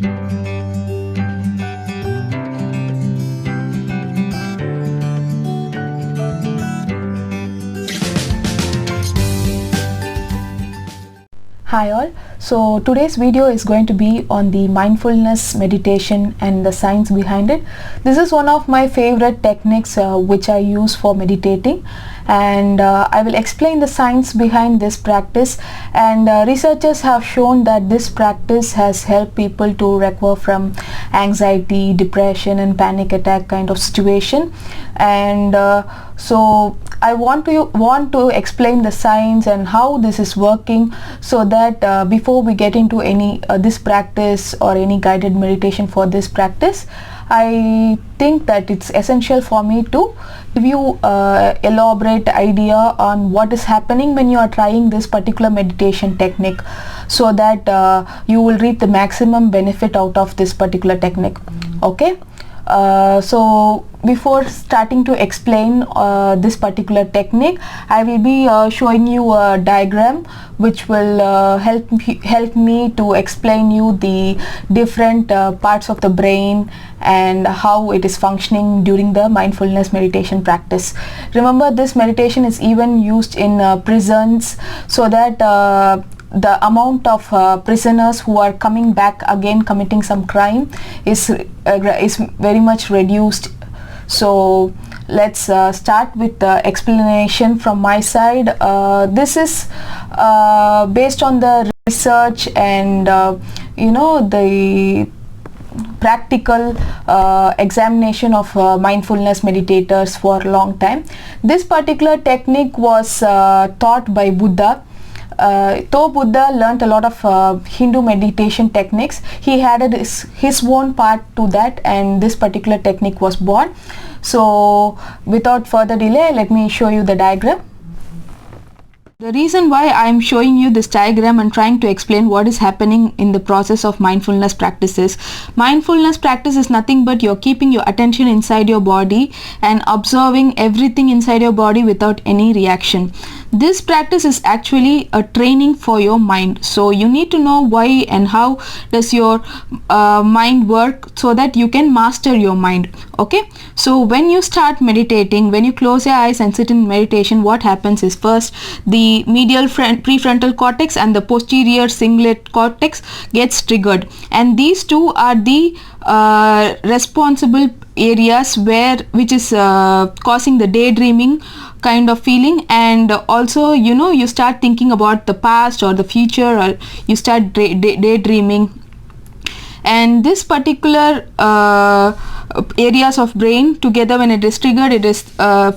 Hi all, so today's video is going to be on the mindfulness meditation and the science behind it. This is one of my favorite techniques which I use for meditating, and I will explain the science behind this practice. And researchers have shown that this practice has helped people to recover from anxiety, depression and panic attack kind of situation. And so I want to explain the science and how this is working, so that before we get into any this practice or any guided meditation for this practice, I think that it's essential for me to give you elaborate idea on what is happening when you are trying this particular meditation technique, so that you will reap the maximum benefit out of this particular technique. Okay. So before starting to explain this particular technique, I will be showing you a diagram which will help me to explain you the different parts of the brain and how it is functioning during the mindfulness meditation practice. Remember, this meditation is even used in prisons, so that the amount of prisoners who are coming back again committing some crime is very much reduced. So let's start with the explanation from my side. This is based on the research and the practical examination of mindfulness meditators for a long time. This particular technique was taught by Buddha. Though Buddha learnt a lot of Hindu meditation techniques, he added his own part to that, and this particular technique was born. So without further delay, let me show you the diagram. The reason why I am showing you this diagram and trying to explain what is happening in the process of mindfulness practices. Mindfulness practice is nothing but you're keeping your attention inside your body and observing everything inside your body without any reaction. This practice is actually a training for your mind. So you need to know why and how does your mind work, so that you can master your mind. Okay, so when you start meditating, when you close your eyes and sit in meditation, what happens is, first the medial prefrontal cortex and the posterior cingulate cortex gets triggered, and these two are the responsible areas which is causing the daydreaming kind of feeling. And also, you start thinking about the past or the future, or you start daydreaming. And this particular areas of brain together, when it is triggered, it is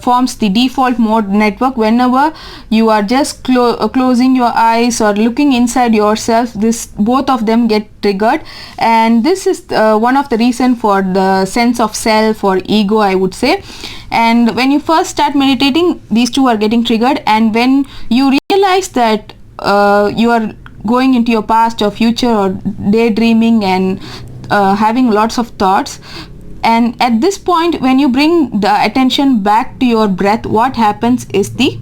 forms the default mode network. Whenever you are just closing your eyes or looking inside yourself, both of them get triggered, and this is one of the reason for the sense of self or ego, I would say. And when you first start meditating, these two are getting triggered, and when you realize that you are going into your past or future or daydreaming and having lots of thoughts, and at this point, when you bring the attention back to your breath, what happens is the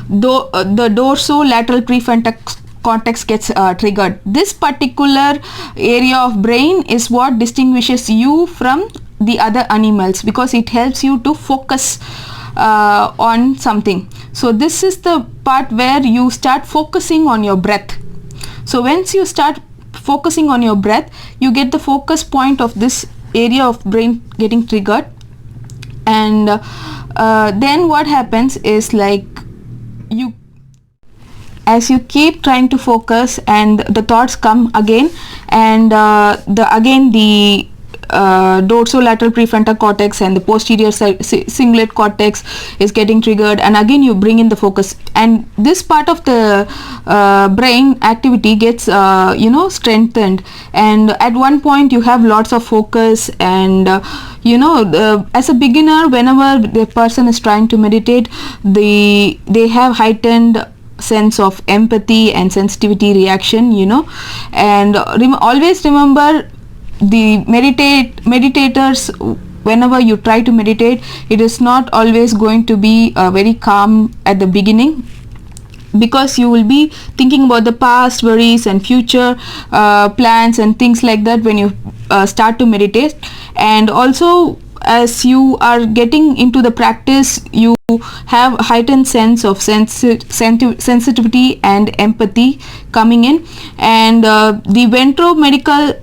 dorsolateral prefrontal cortex gets triggered. This particular area of brain is what distinguishes you from the other animals, because it helps you to focus on something. So this is the part where you start focusing on your breath. So once you start focusing on your breath, you get the focus point of this area of brain getting triggered. And then what happens is, like, as you keep trying to focus and the thoughts come again, and the dorsolateral prefrontal cortex and the posterior cingulate cortex is getting triggered, and again you bring in the focus, and this part of the brain activity gets strengthened, and at one point you have lots of focus. And as a beginner, whenever the person is trying to meditate, they have heightened sense of empathy and sensitivity reaction, and always remember, the meditators, whenever you try to meditate, it is not always going to be very calm at the beginning. because you will be thinking about the past worries and future plans and things like that when you start to meditate. And also, as you are getting into the practice, you have a heightened sense of sensitivity and empathy coming in, and the ventromedical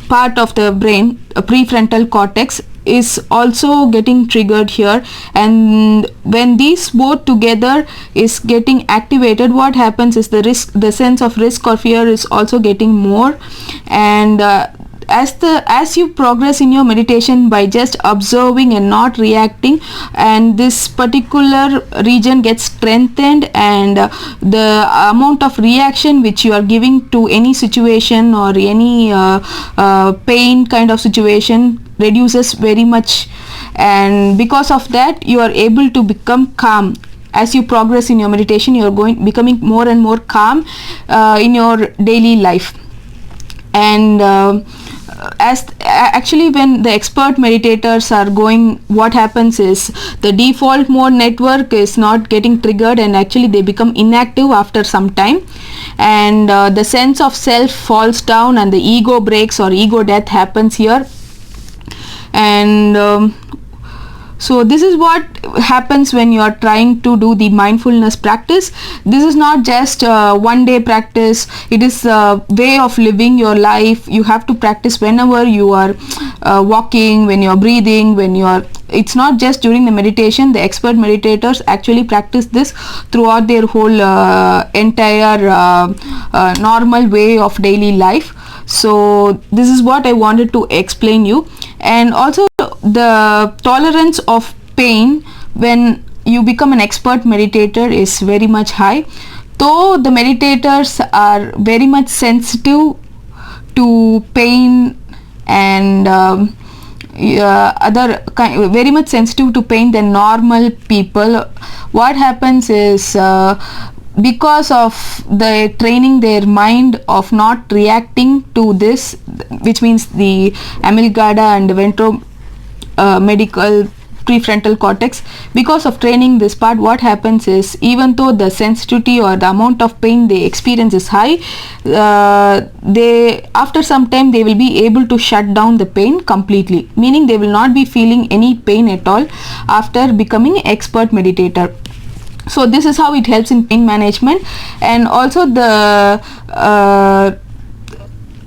part of the brain, prefrontal cortex, is also getting triggered here. And when these both together is getting activated, what happens is the sense of risk or fear is also getting more. And as you progress in your meditation by just observing and not reacting, and this particular region gets strengthened, and the amount of reaction which you are giving to any situation or any pain kind of situation reduces very much. And because of that, you are able to become calm. As you progress in your meditation, you are becoming more and more calm in your daily life. And actually, when the expert meditators are going, what happens is the default mode network is not getting triggered, and actually they become inactive after some time, and the sense of self falls down, and the ego breaks or ego death happens here. And so this is what happens when you are trying to do the mindfulness practice. This is not just one day practice. It is a way of living your life. You have to practice whenever you are walking, when you are breathing, when you are, it's not just during the meditation. The expert meditators actually practice this throughout their whole entire normal way of daily life. So this is what I wanted to explain you. And also, the tolerance of pain when you become an expert meditator is very much high. Though the meditators are very much sensitive to pain and very much sensitive to pain than normal people, what happens is because of the training their mind of not reacting to this, which means the amygdala and the ventromedical prefrontal cortex, because of training this part, what happens is, even though the sensitivity or the amount of pain they experience is high, they after some time they will be able to shut down the pain completely, meaning they will not be feeling any pain at all after becoming expert meditator. So this is how it helps in pain management. And also the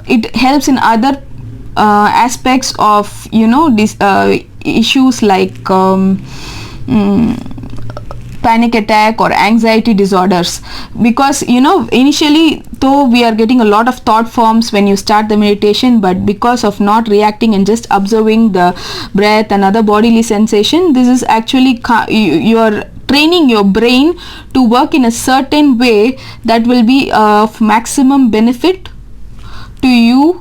it helps in other aspects of, you know, this issues like panic attack or anxiety disorders. Because, you know, initially, though we are getting a lot of thought forms when you start the meditation, but because of not reacting and just observing the breath and other bodily sensation, this is actually you are training your brain to work in a certain way that will be of maximum benefit to you.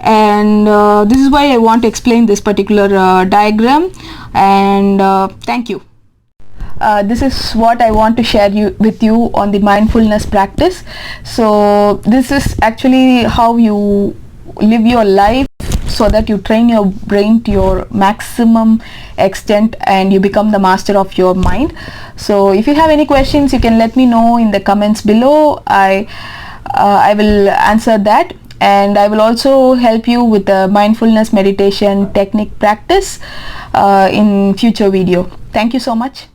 And this is why I want to explain this particular diagram. And thank you. This is what I want to share with you on the mindfulness practice. So this is actually how you live your life, so that you train your brain to your maximum extent and you become the master of your mind. So if you have any questions, you can let me know in the comments below. I will answer that, and I will also help you with the mindfulness meditation technique practice in future video. Thank you so much.